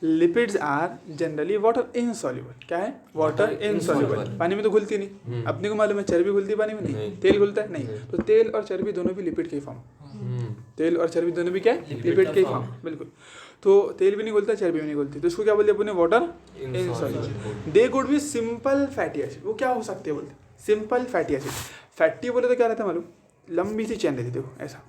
Lipids are generally water insoluble. क्या है? Water insoluble. पानी में तो घुलती नहीं। अपने को मालूम है चर्बी घुलती पानी में नहीं। तेल घुलता है नहीं। तो तेल और चर्बी दोनों भी लिपिड के फॉर्म। तेल और चर्बी दोनों भी क्या है? लिपिड के फॉर्म। बिल्कुल। तो तेल भी नहीं घुलता, चर्बी भी नहीं घुलती, तो इसको क्या बोलते हैं अपने? Water insoluble. They could be simple fatty acid. वो क्या हो सकते हैं बोलते? Simple fatty acid. फैटी बोले तो क्या रहता है मालूम? लंबी सी चेन रहती, देखो ऐसा।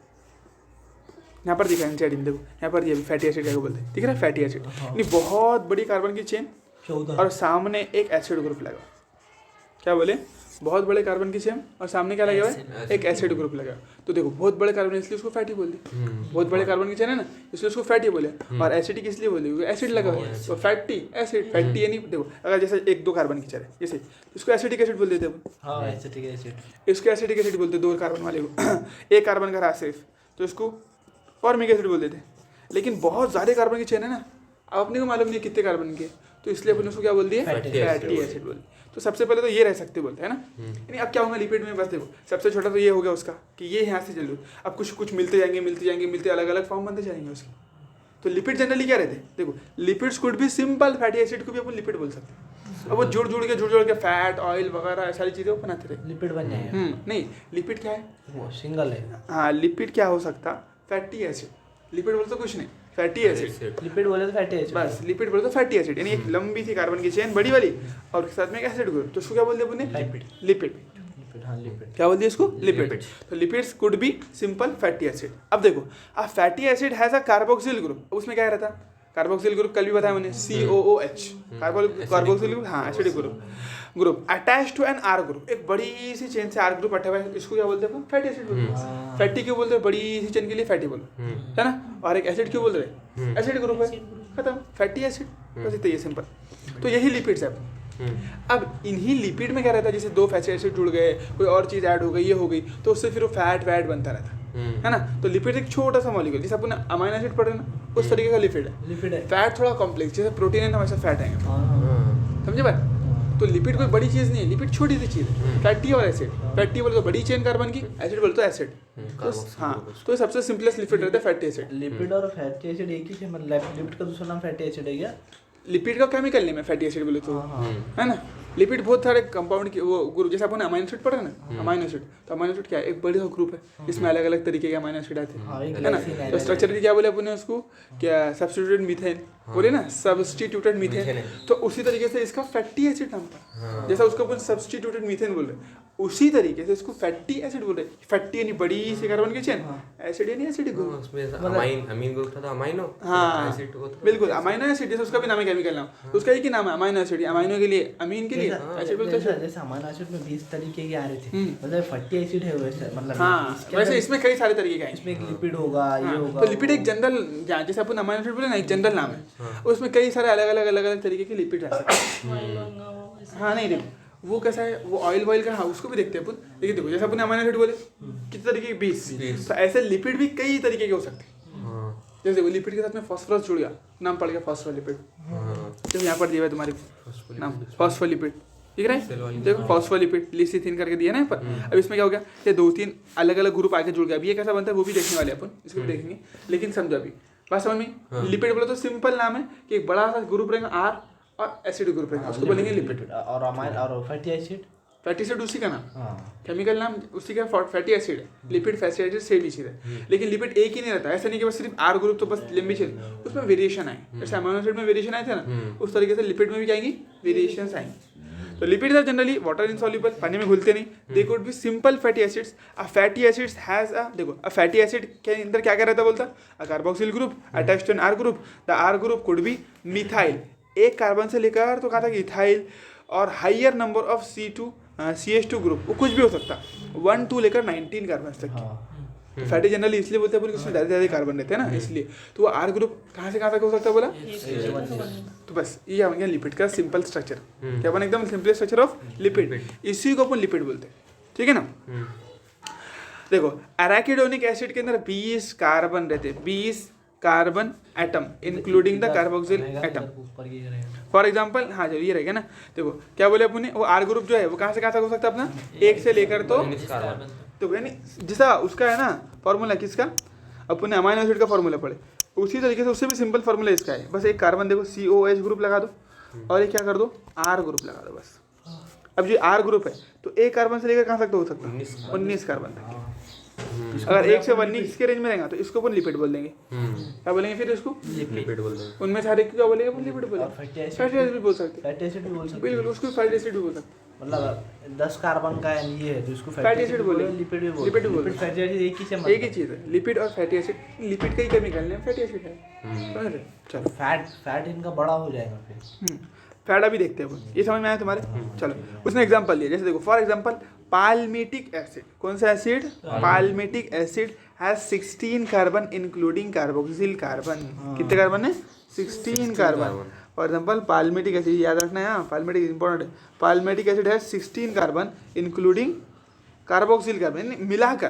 यहाँ पर दिखा है, देखो यहाँ पर ये फैटी एसिड क्या बोलते हैं, दिख रहा है? फैटी एसिड यानी बहुत बड़ी कार्बन की चेन और सामने एक एसिड ग्रुप लगा। क्या बोले? बहुत बड़े कार्बन की चेन और सामने क्या लगा हुआ है? एक एसिड ग्रुप लगा। तो देखो बहुत बड़े कार्बन इसलिए उसको फैटी बोल दी। बहुत बड़े कार्बन की चेन है ना, इसलिए उसको फैटी बोले। और एसिडिक इसलिए बोल दी एसिड लगा हुआ है, तो फैटी एसिड। फैटी यानी देखो अगर जैसे एक दो कार्बन की चेन है जैसे, इसको एसिडिक एसिड बोल देते हैं। इसको एसिडिक एसिड बोलते, दो कार्बन वाले को। एक कार्बन का रहा सिर्फ, तो इसको फॉर्मिक एसिड बोल देते हैं। लेकिन बहुत ज़्यादा कार्बन की चेन है ना, अब अपने को मालूम नहीं कितने कार्बन के, तो इसलिए अपने उसको क्या बोल दिए? फैटी एसिड बोल। तो सबसे पहले तो ये रह सकते बोलते हैं ना। यानी अब क्या होगा लिपिड में? बस देखो सबसे छोटा तो ये हो गया उसका कि ये यहाँ से चलो, अब कुछ कुछ मिलते जाएंगे अलग अलग फॉर्म बनते जाएंगे उसके। तो लिपिड जनरली क्या रहते हैं? देखो लिपिड्स कुड भी सिंपल फैटी एसिड को भी अपन लिपिड बोल सकते हैं। अब वो जुड़ के फैट ऑयल वगैरह सारी चीज़ें बनाते रहे, लिपिड बन जाएंगे। नहीं, लिपिड क्या है? वो सिंगल है। हाँ, लिपिड क्या हो सकता? Fatty acid. लिपिड बोलते कुछ नहीं, फैटी एसिड। लिपिड बोले तो फैटी एसिड, बस लिपिड बोले तो फैटी एसिड। यानी एक लंबी सी कार्बन की चेन बड़ी वाली और उसके साथ में एक एसिड ग्रुप, तो उसको क्या बोलते हैं अपने? लिपिड। क्या बोलते हैं इसको? लिपिड। तो lipids could be simple fatty acid. अब देखो a fatty acid has a carboxyl group. अब उसमें क्या रहता? कार्बोक्सिल ग्रुप कल भी बताया मैंने, COOH कार्बोक्सिल ग्रुप। हाँ, acidic group attach to an R group. एक बड़ी सी चेन से आर ग्रुप अटैच हुआ है, इसको क्या बोलते हैं? फैटी एसिड बोलते हैं। फैटी क्यों बोलते हैं? बड़ी सी चेन के लिए फैटी बोलो, है ना। और एक एसिड क्यों बोल रहे? एसिड ग्रुप है, खत्म, फैटी एसिड। बस इतना, ये सिंपल। तो यही लिपिड्स है। अब इन्हीं लिपिड में क्या रहता है? जैसे दो फैटी एसिड जुड़ गए, कोई और चीज़ ऐड हो गई, ये हो गई, तो उससे फिर वो फैट वैट बनता रहता है ना। तो लिपिड एक छोटा सा मॉलिक्यूल, जैसे अपन अमाइनो एसिड पढ़ रहे हैं ना, उस तरीके का लिपिड है। फैट थोड़ा कॉम्प्लेक्स, जैसे प्रोटीन है ना वैसा फैट आएंगे, समझे बात? तो लिपिड कोई बड़ी चीज़ नहीं है, लिपिड छोटी सी चीज़ है। फैटी और एसिड, फैटी बोले तो बड़ी चेन कार्बन की, एसिड बोले तो एसिड। हाँ, तो सबसे सिंपलेस्ट लिपिड रहता है फैटी एसिड। लिपिड और फैटी एसिड एक ही है, मतलब लिपिड का दूसरा नाम फैटी एसिड है क्या? लिपिड का केमिकल नेम है फैटी एसिड बोले तो, है ना। लिपिड बहुत सारे कंपाउंड की वो ग्रुप, जैसे अपन अमाइनो एसिड पढ़े ना, अमाइनो एसिड, तो अमाइनो एसिड क्या है? एक बड़ा ग्रुप है जिसमें अलग अलग तरीके के अमाइनो एसिड आते हैं, है ना। तो स्ट्रक्चर क्या बोले अपन उसको? क्या? सब्स्टिट्यूटेड मीथेन बोले ना, सब्स्टिट्यूटेड मीथेन। तो उसी तरीके से इसका फैटी एसिड नाम था। जैसा उसको अपन सब्स्टिट्यूटेड मीथेन बोल रहे, उसी तरीके से इसको फैटी एसिड बोल रहे। फैटी यानी बड़ी सी कार्बन की चेन, एसिड यानी एसिडिक ग्रुप। अमीन ग्रुप था, अमाइनो। हाँ बिल्कुल, अमाइनो एसिड, जैसे उसका भी नाम है केमिकल नाम, उसका एक ही नाम है अमाइनो एसिड। अमाइनो के लिए, अमीन के लिए एसिड बोलते हैं। जैसे अमाइनो एसिड में 20 तरीके के आ रहे थे, मतलब फैटी एसिड है वैसे, मतलब हाँ वैसे इसमें कई सारे तरीके का है। इसमें एक लिपिड होगा, ये होगा। तो लिपिड एक जनरल, जैसे अपन अमाइनो एसिड बोले ना, एक जनरल नाम है, उसमें कई सारे अलग अलग तरीके के लिपिड रह सकते हैं। हाँ नहीं देखो वो कैसा है, वो ऑयल वॉयल का, हाँ उसको भी देखते हैं अपन। लेकिन देखो जैसे अपन अमाइनो एसिड बोले कितने तरीके के? 20। तो ऐसे लिपिड भी कई तरीके के हो सकते हैं। जैसे देखो लिपिड के साथ में फास्फोरस जुड़ गया, नाम पड़ गया फॉस्फोलिपिड। जब यहाँ पर दिया है तुम्हारे नाम फॉस्फोलिपिड, ठीक है? देखो फॉस्फोलिपिड लिसिथिन करके दिया ना यहाँ पर। अब इसमें क्या हो गया? ये 2-3 अलग अलग ग्रुप आके जुड़ गया। अभी ये कैसा बनता है वो भी देखने वाले अपन, इसको भी देखेंगे। लेकिन समझो अभी बात समझ में, लिपिड बोले तो सिंपल नाम है कि एक बड़ा सा ग्रुप रहेगा आर और एसिड ग्रुप रहेगा, उसको बोलेंगे लिपिड। और अमाइन और फैटी एसिड, फैटी एसिड उसी का नाम, केमिकल नाम उसी का फैटी एसिड है। लिपिड फैटी एसिड सेम ही चीज़ है, लेकिन लिपिड एक ही नहीं रहता। ऐसा नहीं कि बस सिर्फ आर ग्रुप तो बस लंबी चीज, उसमें वेरिएशन आए। जैसे अमाइनो एसिड में वेरिएशन आए थे ना, उस तरीके से लिपिड में भी क्या आएंगी? वेरिएशंस आएंगी। तो lipids are generally water insoluble, पानी में घुलते नहीं। They could be simple fatty acids. A fatty acids has a, देखो अ फैटी एसिड के अंदर क्या क्या रहता बोलता? A carboxyl group attached to an R group. The R group could be methyl, एक कार्बन से लेकर तो कहा था कि इथाइल, और higher number of CH2 group, वो कुछ भी हो सकता, 1-2 लेकर 19 कार्बन तक की। फैटी जनरली इसलिए बोलते हैं उसमें ज़्यादा कार्बन रहते हैं ना, इसलिए। तो वो आर ग्रुप कहाँ से कहाँ तक हो सकता है बोला? तो बस ये बन गया लिपिड का सिंपल स्ट्रक्चर। क्या बना? एकदम सिंपल स्ट्रक्चर ऑफ लिपिड, इसी को अपन लिपिड बोलते हैं, ठीक है ना। देखो एराकिडोनिक एसिड के अंदर 20 कार्बन रहते हैं, 20 carbon atom including the carboxyl atom. For example, हाँ जो ये रहेगा ना, देखो क्या बोले अपने, वो आर ग्रुप जो है वो कहाँ से कहाँ तक हो सकता है अपना? 1 से लेकर तो यानी जैसा उसका है ना फॉर्मूला, किसका? अपने अमाइनो एसिड का फॉर्मूला पढ़े, उसी तरीके से उससे भी सिंपल फार्मूला इसका है, बस एक कार्बन देखो COH ग्रुप लगा दो और एक क्या कर दो R ग्रुप लगा दो बस। अब जो R ग्रुप है तो एक कार्बन से लेकर कहाँ तक हो सकता है 19 कार्बन तक। अगर 1 से 19 के रेंज में रहेगा तो इसको अपन लिपिड बोल देंगे। क्या बोलेंगे फिर इसको लिपिड बोल देंगे। उनमें सारे क्या बोलेंगे अपन लिपिड बोलेंगे। फैटी एसिड भी बोल सकते हैं, फैटी एसिड भी बोल सकते बिल्कुल उसको फैटी एसिड भी बोल सकते हैं। मतलब 10 कार्बन का ये है तो इसको फैटी एसिड बोलेंगे, लिपिड भी लिपिड भी बोल लिपिड फैटी एसिड एक ही से एक ही चीज़ है, लिपिड और फैटी एसिड। लिपिड का ही केमिकल नेम फैटी एसिड है, समझ रहे? चलो फैट इनका बड़ा हो जाएगा फिर। फैट अभी देखते हैं, ये समझ में आया तुम्हारे? चलो उसने एग्जांपल लिया, जैसे देखो फॉर एग्जांपल पाल्मिटिक एसिड, कौन सा acid? Palmitic acid has 16 carbon including carboxyl carbon. कितने कार्बन है? 16 carbon. For example palmitic acid, याद रखना है, हाँ पाल्मिटिक इंपॉर्टेंट है। Palmitic acid has 16 carbon including carboxyl carbon, मिलाकर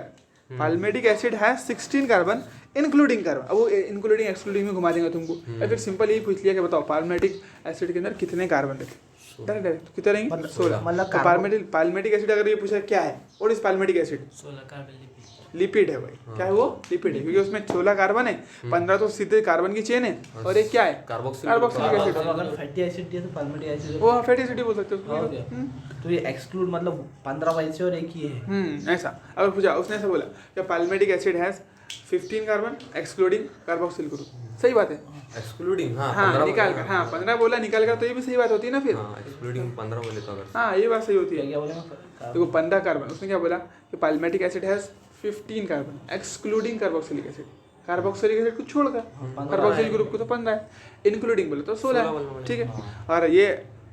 palmitic acid has 16 carbon including carbon. अब वो इंक्लूडिंग एक्सक्लूडिंग में घुमा देंगे तुमको, या फिर सिंपल यही पूछ लिया कि बताओ पाल्मिटिक एसिड के अंदर कितने कार्बन रहते? डायरेक्ट कितने रहेंगे? 16। मतलब पाल्मिटिक एसिड अगर ये पूछा क्या है, what is palmitic acid? 16 carbon lipid है भाई। क्या है वो? लिपिड है, क्योंकि उसमें 16 कार्बन है, 15 तो सीधे कार्बन की चेन है और एक क्या है? Carboxylic acid. अगर फैटी एसिड दिया तो पाल्मिटिक एसिड वो फैटी एसिड बोल सकते हो उसको। तो ये एक्सक्लूड मतलब 15 वैसे और एक ही है। ऐसा अगर पूछा, उसने ऐसा बोला कि palmitic acid has 15 carbon excluding carboxyl group, सही बात है। एक्सक्लूडिंग हाँ निकाल कर, हाँ 15 बोला निकाल कर, तो ये भी सही बात होती है ना फिर। एक्सक्लूडिंग 15 बोले तो अगर, हाँ ये बात सही होती है। क्या बोलेंगे? देखो 15 कार्बन, उसने क्या बोला कि palmitic acid has 15 carbon excluding carboxylic acid, carboxylic acid को छोड़कर कार्बोक्सिल ग्रुप को तो 15 है, इंक्लूडिंग बोले तो 16 है, ठीक है। और ये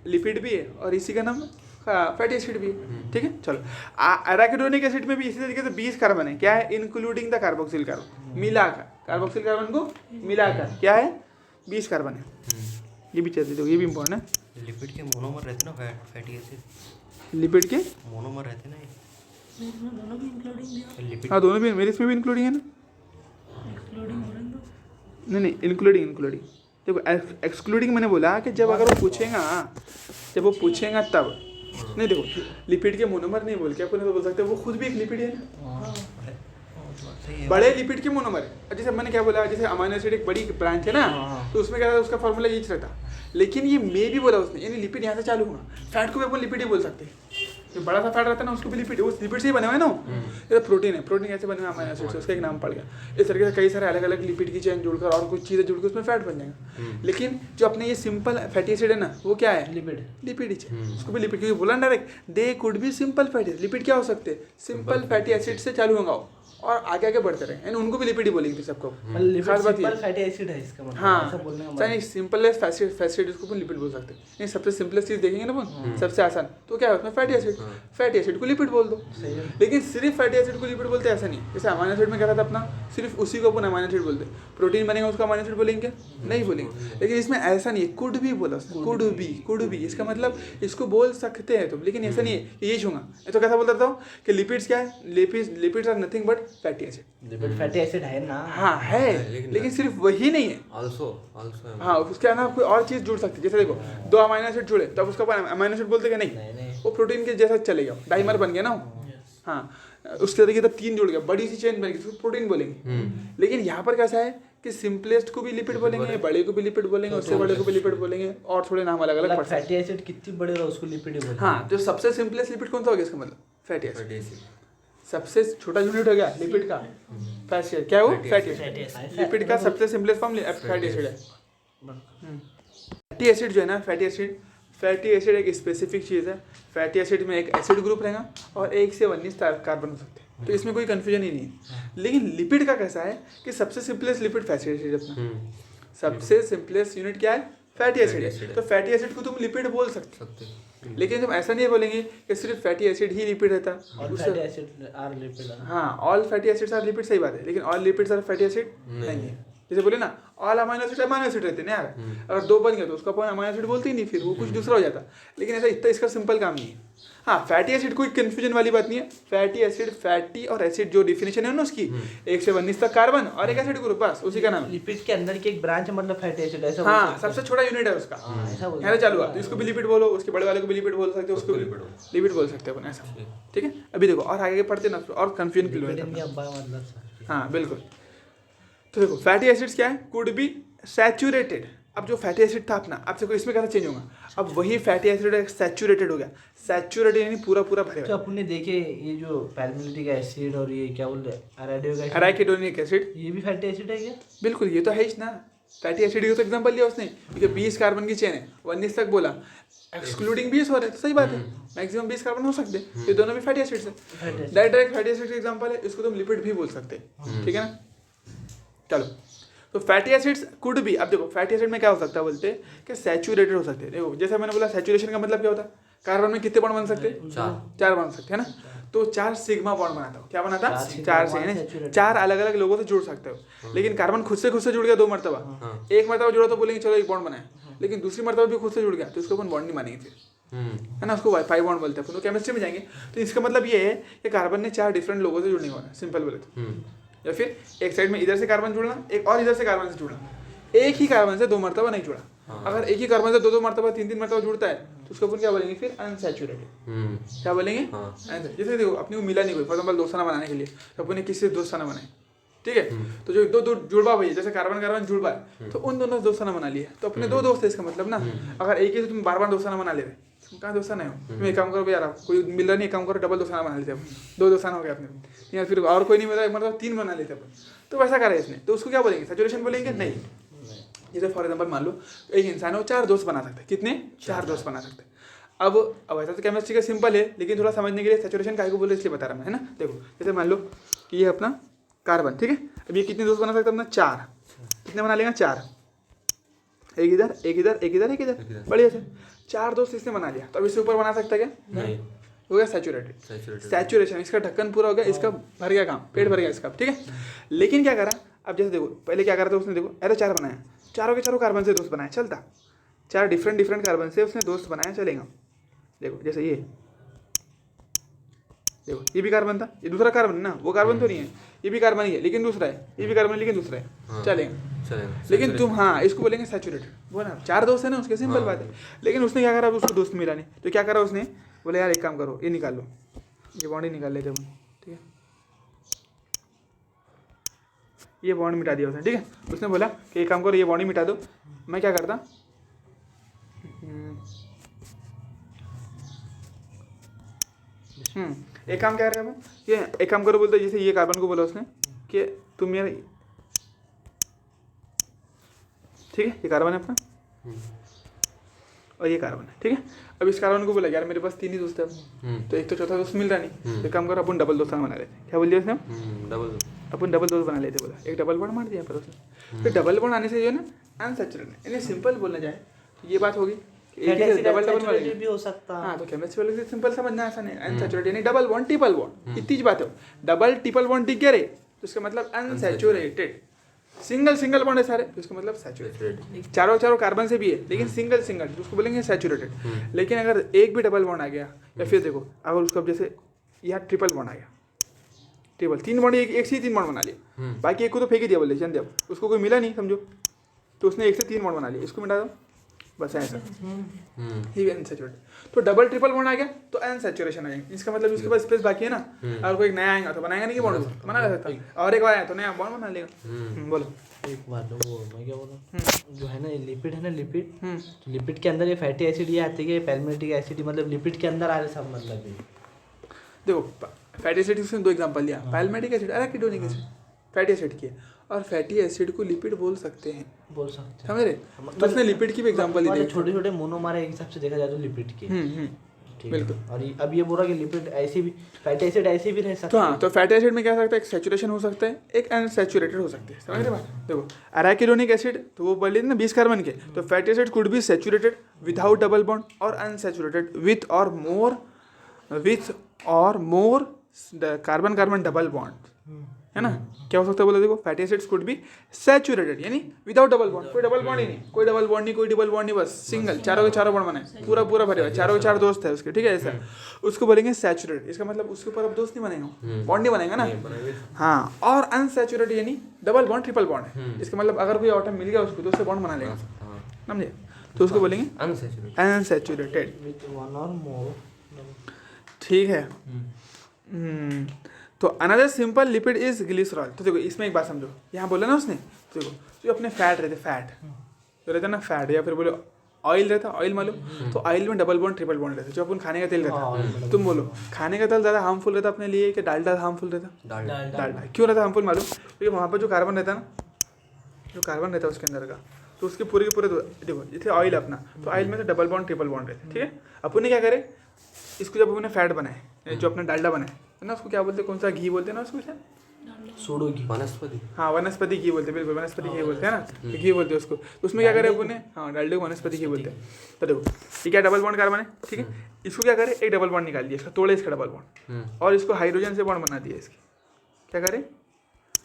लिपिड भी है और इसी का नाम फैटी एसिड भी है, ठीक है। चलो एराकिडोनिक एसिड में भी इसी तरीके से 20 कार्बन है, क्या है? इंक्लूडिंग द कार्बोक्सिल कार्बन, मिलाकर कार्बोक्सिल कार्बन को मिलाकर क्या है? 20 कार्बन है। ये भी चलते, ये भी इम्पोर्टेंट है। लिपिड के मोनोमर रहते ना, फैटी एसिड लिपिड के मोनोमर रहते ना ये। दोनों भी इंक्लूडिंग लिपिड हाँ दोनों भी, मेरे इसमें भी इंक्लूडिंग है ना। नहीं इंक्लूडिंग देखो, एक्सक्लूडिंग मैंने बोला कि जब अगर वो पूछेगा तब। नहीं देखो, लिपिड के मोनोमर नहीं बोल के अपन तो बोल सकते हैं वो खुद भी एक लिपिड है ना, बड़े लिपिड के मोनोमर है। जैसे मैंने क्या बोला, जैसे अमीनो एसिड एक बड़ी ब्रांच है ना, तो उसमें क्या था, उसका फॉर्मूला यही रहता। लेकिन ये मे भी बोला उसने, यानी लिपिड यहाँ से चालू हुआ, फैट को भी अपन लिपिड ही बोल सकते हैं। जो बड़ा सा फैट रहता है ना उसको भी लिपिड, वो लिपिड से ही बने हुए ना। ये प्रोटीन है, प्रोटीन कैसे बने हुए? अमीनो एसिड से, उसका एक नाम पड़ गया। इस तरीके से कई सारे अलग अलग लिपिड की चेन जुड़कर और कुछ चीज़ें जुड़कर उसमें फैट बन जाएगा। लेकिन जो अपने ये सिंपल फैटी एसिड है ना, वो क्या है? लिपिड ही है, उसको भी लिपिड, क्योंकि बोला डायरेक्ट दे कुड भी सिंपल फैटी एसिड। लिपिड क्या हो सकते हैं? सिंपल फैटी एसिड से चालू होगा और आगे आगे बढ़ते रहे, यानी उनको भी लिपिड ही बोलेंगे सबको। खास बात ये फैटी एसिड है इसका मतलब, हाँ ऐसा बोलने का नहीं, सिंपलेस्ट फैटी इसको लिपिड बोल सकते हैं। नहीं सबसे सिंपलेस्ट चीज देखेंगे ना अपन, सबसे आसान तो क्या है उसमें? फैटी एसिड को लिपिड बोल दो। लेकिन सिर्फ फैटी एसिड को लिपिड बोलते ऐसा नहीं। जैसे अमीनो एसिड में क्या था अपना, सिर्फ उसी को अपन अमीनो एसिड बोलते। प्रोटीन बनेगा उसका अमीनो एसिड बोलेंगे? नहीं बोलेंगे। लेकिन इसमें ऐसा नहीं है, कुड भी बोला उसने, कुड भी, इसका मतलब इसको बोल सकते हैं तुम, लेकिन ऐसा नहीं है कि ये छूंगा। तो कैसा बोलता था कि लिपिड्स क्या है? Lipids are nothing but fatty acid. Lipid fatty acid है ना, हाँ है, लेकिन सिर्फ वही नहीं है, also हाँ उसके अंदर कोई और चीज जुड़ सकती है। जैसे देखो 2 अमीनो एसिड जुड़े तब उसका अमीनो एसिड बोलते क्या? नहीं, वो प्रोटीन के जैसा चलेगा, डाइमर बन गया ना वो। हाँ उसके तरीके तब 3 जुड़ गया, बड़ी सी चेन बन गई, उसको प्रोटीन बोलेंगे। लेकिन यहाँ पर कैसा है कि सिंपलेस्ट को भी लिपिड बोलेंगे, बड़े को भी लिपिड बोलेंगे, उससे बड़े को भी लिपिड बोलेंगे, और थोड़े नाम अलग अलग। फैटी एसिड कितनी बड़े रहो उसको लिपिड ही बोलेंगे। हाँ जो सबसे सिंपलेस्ट लिपिड कौन सा हो गया इसका मतलब? Fatty acid. सबसे छोटा यूनिट हो गया लिपिड का फैटी एसिड, क्या है वो? Fatty acid. लिपिड का सबसे सिंपलेस्ट फॉर्म फैटी एसिड है। फैटी एसिड जो है ना, फैटी एसिड एक स्पेसिफिक चीज़ है। फैटी एसिड में एक एसिड ग्रुप रहेगा और 1 से 19 कार्बन हो सकते हैं, तो इसमें कोई कन्फ्यूजन ही नहीं है। लेकिन लिपिड का कैसा है कि सबसे सिंपलेस्ट लिपिड फैटी एसिड अपना, सबसे सिंपलेस्ट यूनिट क्या है? फैटी एसिड है। तो फैटी एसिड को तुम लिपिड बोल सकते हो, लेकिन तुम ऐसा नहीं बोलेंगे कि सिर्फ फैटी एसिड ही लिपिड रहता है। All fatty acid are lipid. हाँ all fatty acids are lipid, सही बात है, लेकिन all lipids are fatty acid नहीं है। जैसे बोले ना ऑल अमीनो एसिड रहते हैं यार, अगर 2 बन गया तो उसका अपन अमीनो एसिड बोलते ही नहीं, फिर वो कुछ दूसरा हो जाता। लेकिन ऐसा इतना इसका सिंपल काम नहीं है। हाँ फैटी एसिड कोई कंफ्यूजन वाली बात नहीं है। फैटी एसिड, फैटी और एसिड जो डिफिनेशन है ना उसकी, 1 से 19 तक कार्बन और एक एसिड ग्रुप, बस उसी का नाम है। लिपिड के अंदर की एक ब्रांच है, मतलब फैटी एसिड ऐसा। हाँ सबसे छोटा यूनिट है उसका, यहाँ से चालू हुआ, तो इसको भी लिपिड बोलो, उसके बड़े वाले को भी लिपिड बोल सकते हो, उसको भी लिपिड बोल सकते हैं अपन, ऐसा। ठीक है, अभी देखो और आगे पढ़ते ना और कंफ्यूजन क्लियर। हाँ बिल्कुल। तो देखो फैटी एसिड्स क्या है, कुड बी सैचुरेटेड। अब जो फैटी एसिड था अपना, अब देखो इसमें कैसा चेंज होगा, अब वही फैटी एसिड सैचुरेटेड हो गया। सैचुरेटेड यानी पूरा पूरा भरे तो अपने देखे ये जो पैल्मिटिक एसिड और ये क्या बोलते हैं अराकिडोनिक एसिड, ये भी फैटी एसिड है क्या? बिल्कुल, ये तो है ही ना। फैटी एसिड की तो एग्जांपल लिया उसने, क्योंकि 20 कार्बन की चेन है, 19 तक बोला, एक्सक्लूडिंग 20 हो रहे, तो सही बात है, मैक्सिमम 20 कार्बन हो सकते हैं, ये दोनों भी फैटी एसिड्स है। डायरेक्ट फैटी एसिड का एग्जांपल है, इसको तुम लिपिड भी बोल सकते हैं, ठीक है ना। चलो, तो फैटी एसिड्स कुड भी, अब देखो फैटी एसिड में क्या हो सकता है बोलते हैं कि सैचुरेटेड हो सकते हैं। देखो जैसे मैंने बोला सैचुरेशन का मतलब क्या होता है, कार्बन में कितने बॉन्ड बन सकते हैं, 4 बन सकते हैं ना। तो 4 सिग्मा बॉन्ड बनाता हो, क्या बनाता, 4 से, यानी 4 अलग अलग लोगों से जुड़ सकते हो। लेकिन कार्बन खुद से जुड़ गया 2 मरतबा, एक मरतबा जुड़ा तो बोलेंगे चलो एक बॉन्ड बनाए, लेकिन दूसरी मरतबा भी खुद से जुड़ गया तो उसको अपन बॉन्ड नहीं मानेंगे फिर, है ना, उसको वाई बॉन्ड बोलते हैं। तो केमिस्ट्री में जाएंगे तो इसका मतलब ये है कि कार्बन ने 4 डिफरेंट लोगों से जुड़ने वाला, सिंपल बोले तो। या फिर एक साइड में इधर से कार्बन जुड़ना, एक और इधर से कार्बन से जुड़ना, एक ही कार्बन से 2 मरतबा नहीं जुड़ा। अगर एक ही कार्बन से 2 मरतबा 3 मरतबा जुड़ता है तो उसको अपन क्या बोलेंगे फिर, अनसैचुरेटेड। क्या बोलेंगे, जैसे देखो अपने को मिला नहीं कोई, फॉर एग्जांपल दोस्ताना बनाने के लिए, तो अपने किसी से दोस्ताना बनाए, ठीक है, तो जो दो जुड़वा भाई जैसे कार्बन कार्बन जुड़वा है, तो उन दोनों दोस्ताना बना लिए, तो अपने 2 दोस्त है इसका मतलब ना। अगर एक ही तुम बार बार दोस्ताना बना ले रहे, तुम कहाँ दोस्ताना हो, तुम एक काम करो यार, कोई मिल रहा नहीं, एक काम करो डबल दोस्ताना बना लेते, 2 दोस्ताना हो गया अपने, या फिर और कोई नहीं मिला, एक मतलब 3 बना लेते अपन, तो वैसा करा इसने, तो उसको क्या बोलेंगे, सैचुरेशन बोलेंगे, नहीं। जैसे फॉर एग्जांपल मान लो एक इंसान है वो 4 दोस्त बना सकता है, कितने, 4 दोस्त बना सकते हैं। अब ऐसा तो केमिस्ट्री का सिंपल है, लेकिन थोड़ा समझने के लिए सैचुरेशन काहे को बोले इसलिए बता रहा मैं, है ना। देखो जैसे मान लो कि ये अपना कार्बन, ठीक है, अब ये कितने दोस्त बना सकता है अपना, 4, कितने बना लेगा, 4, एक इधर एक इधर एक इधर एक इधर, बढ़िया से 4 दोस्त इसने बना लिया, तो अब इससे ऊपर बना सकता है क्या, नहीं, हो गया सैचुरेटेड। सैचुरेशन, इसका ढक्कन पूरा हो गया, इसका भर गया काम, पेट भर गया इसका, ठीक है। लेकिन क्या करा, अब जैसे देखो पहले क्या करा था उसने, देखो अरे 4 बनाया, चारों के चारों कार्बन से दोस्त बनाया, चलता, 4 डिफरेंट कार्बन से उसने दोस्त बनाया, चलेगा। देखो जैसे ये, देखो ये भी कार्बन था, ये दूसरा कार्बन ना, वो कार्बन तो नहीं है, ये भी कार्बन ही है लेकिन दूसरा है, ये भी कार्बन है लेकिन दूसरा है, चलेगा। लेकिन तुम हाँ इसको बोलेंगे सैचुरेटेड, वो ना 4 दोस्त है ना उसके, सिंपल बात है। लेकिन उसने क्या करा, उसको दोस्त मिला नहीं, तो क्या करा उसने, बोले यार एक काम करो, ये निकाल लो, ये बॉन्ड ही निकाल लेते अपन, ठीक है, ये बॉन्ड मिटा दिया उसने, ठीक है। उसने बोला कि एक काम करो, ये बॉन्ड ही मिटा दो, मैं क्या करता, एक काम क्या करेगा, ये एक काम करो बोलते, जैसे ये कार्बन को बोला उसने कि तुम यार, ठीक है, ये कार्बन है अपना और ये कार्बन है, ठीक है। अब इस कार्बन को बोला यार मेरे पास 3 ही दोस्त है, तो एक तो चौथा दोस्त मिल रहा नहीं, तो काम करो अपन डबल दोस्त बना लेते, क्या बोल दिया उसने, अपन डबल दोस्त बना लेते, बोला एक डबल बॉन्ड मार दिया पर उसने। फिर डबल बॉन्ड आने से जो है ना अनसैचुरेटेड, यानी सिंपल बोलना जाए तो ये बात होगी, डबल भी हो सकता है। हाँ, तो केमिस्ट्री वाले से सिंपल समझना आसान है, अनसैचुरेटेड यानी डबल बॉन्ड ट्रिपल बॉन्ड, इतनी बात है। डबल ट्रिपल बॉन्ड दिख गया रे, तो इसका मतलब अनसैचुरेटेड। सिंगल बॉन्ड है सारे, तो इसका मतलब सैचुरेटेड। चारों कार्बन से भी है लेकिन सिंगल, तो उसको बोलेंगे सैचुरेटेड। लेकिन अगर एक भी डबल बॉन्ड आ गया, या फिर देखो अगर उसको जैसे यहाँ ट्रिपल बॉन्ड आ गया, ट्रिपल 3 बॉन्ड एक से ही 3 बॉन्ड बना लिया, बाकी एक को तो फेंक ही दिया, बोले चंद अब उसको कोई मिला नहीं समझो, तो उसने 1 से 3 बॉन्ड बना लिया, इसको मिटा दो, बस ऐसा ही अनसैचुरेटेड। तो डबल ट्रिपल बॉन्ड आ गया तो अनसैचुरेशन आ जाएगा, इसका मतलब उसके पास स्पेस बाकी है ना। अगर कोई नया आएगा तो बनाएगा नहीं कि बॉन्ड को बना सकता है, और एक बार आया तो नया बॉन्ड बना लेगा। बोलो एक बात वो मैं क्या बोला, जो है ना लिपिड है ना, लिपिड, तो लिपिड के अंदर ये फैटी एसिड ये आते हैं, पैल्मिटिक एसिड मतलब लिपिड के अंदर आ रहे सब, मतलब ये देखो फैटी एसिड उसने 2 एग्जांपल लिया, palmitic acid, arachidonic acid, fatty acid की, और फैटी एसिड को लिपिड बोल सकते हैं, समझ रहे। तो उसने लिपिड की भी एग्जांपल ही दी, छोटे छोटे मोनोमर एक हिसाब से देखा जाए तो लिपिड के, बिल्कुल। और अब ये बोल रहा कि लिपिड ऐसे भी, फैटी एसिड ऐसे भी रह सकते हैं। तो हाँ, तो फैटी एसिड में क्या हो सकता है, एक सैचुरेशन हो सकता है, एक अनसैचुरेटेड हो सकते हैं, समझ रहे बात। देखो अराकिडोनिक एसिड तो वो बोले ना 20 कार्बन के, तो fatty acid could be saturated without double bond और अनसैचुरेटेड विथ और मोर कार्बन डबल बॉन्ड, है ना। क्या हो सकता है बोला, देखो fatty acids could be saturated यानी विदाउट डबल बॉन्ड, कोई डबल बॉन्ड ही नहीं, कोई डबल बॉन्ड नहीं, कोई डबल बॉन्ड नहीं, बस सिंगल, चारों के चारों बॉन्ड बनाए, पूरा भरे हुए, चारों के 4 दोस्त है उसके, ठीक है, ऐसा उसको बोलेंगे सैचुरेटेड। इसका मतलब उसके ऊपर अब दोस्त नहीं बनेगा, बॉन्ड नहीं बनेगा ना। हाँ, और अनसैचुरेटेड यानी डबल बॉन्ड ट्रिपल बॉन्ड है, इसका मतलब अगर कोई आइटम मिल गया उसको तो उससे बॉन्ड बना लेगा, समझे, तो उसको बोलेंगे अनसैचुरेटेड, विद 1 और मोर, ठीक है। तो another simple lipid is glycerol. तो देखो इसमें एक बात समझो, यहाँ बोला ना उसने, तो देखो जो अपने फैट रहते, फैट जो रहता है ना, फैट या फिर बोलो ऑयल रहता, ऑयल मालूम, तो ऑयल में डबल बॉन्ड ट्रिपल बॉन्ड रहता है। जो अपन खाने का तेल रहता है, तुम बोलो खाने का तेल ज़्यादा हार्मफुल रहता अपने लिए कि डालडा हार्मफुल रहता? डालडा। क्यों रहता हार्मफुल मालूम? क्योंकि वहाँ पर जो कार्बन रहता है ना, जो कार्बन रहता है उसके अंदर का, तो उसके पूरे के पूरे देखो जैसे ऑयल अपना, तो ऑयल में तो डबल बॉन्ड ट्रिपल बॉन्ड रहते, ठीक है। अपन ने क्या करे, इसको जब अपने फैट बनाए, जो अपना डालडा बनाए है ना, उसको क्या बोलते हैं, कौन सा घी बोलते हैं ना उसको, क्या सूडो घी, वनस्पति। हाँ वनस्पति घी बोलते हैं, बिल्कुल वनस्पति घी बोलते हैं ना, घी बोलते हैं उसको। तो उसमें क्या करें अपने, हाँ डालडे को वनस्पति घी बोलते हैं। तो देखो ये क्या डबल बॉन्ड कार्बन है, ठीक है। इसको क्या करें, एक डबल बॉन्ड निकाल दिया, इसका तोड़े इसका डबल बॉन्ड, और इसको हाइड्रोजन से बॉन्ड बना दिया इसके। क्या करें,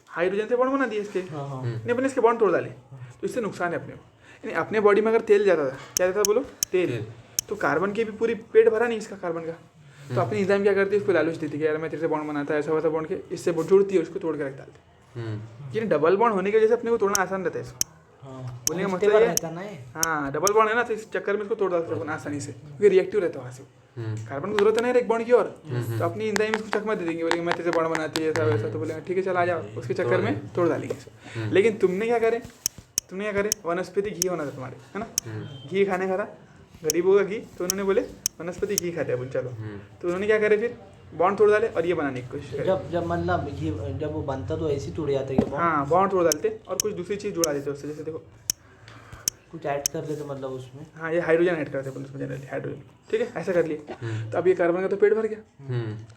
हाइड्रोजन से बॉन्ड बना दिया इसके, नहीं अपने इसके बॉन्ड तोड़ डाले। तो इससे नुकसान है अपने को, यानी अपने बॉडी में अगर तेल जाता था, क्या जाता था बोलो, तेल, तो कार्बन की भी पूरी पेट भरा नहीं इसका कार्बन का। तो अपनी एंजाइम क्या करती है, उसको लालच देती है, यार मैं तेरे से बॉन्ड बनाता है, ऐसा वैसा बॉन्ड के, इससे जुड़ती है, उसको तोड़ के रख डालते। यानी डबल बॉन्ड होने की वजह से अपने को तोड़ना आसान रहता है इसको। बोलने का मतलब ये, हाँ डबल बॉन्ड है ना, तो इस चक्कर में इसको तोड़ डालते हैं आसानी से, क्योंकि रिएक्टिव रहता है वहाँ से। कार्बन को जरूरत नहीं है एक बॉन्ड की, और तो अपनी एंजाइम इसको चकमा दे देंगे, बोलेंगे मैं तेरे से बॉन्ड बनाती है ऐसा वैसा, तो बोलेंगे ठीक है चल आ जाओ, उसके चक्कर में तोड़ डालेंगे इसको। लेकिन तुमने क्या करे, वनस्पति घी होना था तुम्हारे, है ना, घी खाने का था, गरीबों का घी, तो उन्होंने बोले वनस्पति घी खाते हैं चलो। तो उन्होंने क्या करे, फिर बॉन्ड तोड़ डाले और ये बनाने की कोशिश करी। जब मतलब घी जब वो बनता तो ऐसे ही टूट जाता है, हाँ बॉन्ड तोड़ डालते और कुछ दूसरी चीज़ जुड़ा देते उससे, जैसे देखो कुछ ऐड कर देते मतलब उसमें, हाँ ये हाइड्रोजन ऐड करते हैं उसमें जनरली, हाइड्रोजन, ठीक है, ऐसा कर लिए। तो अब ये कार्बन का तो पेट भर गया,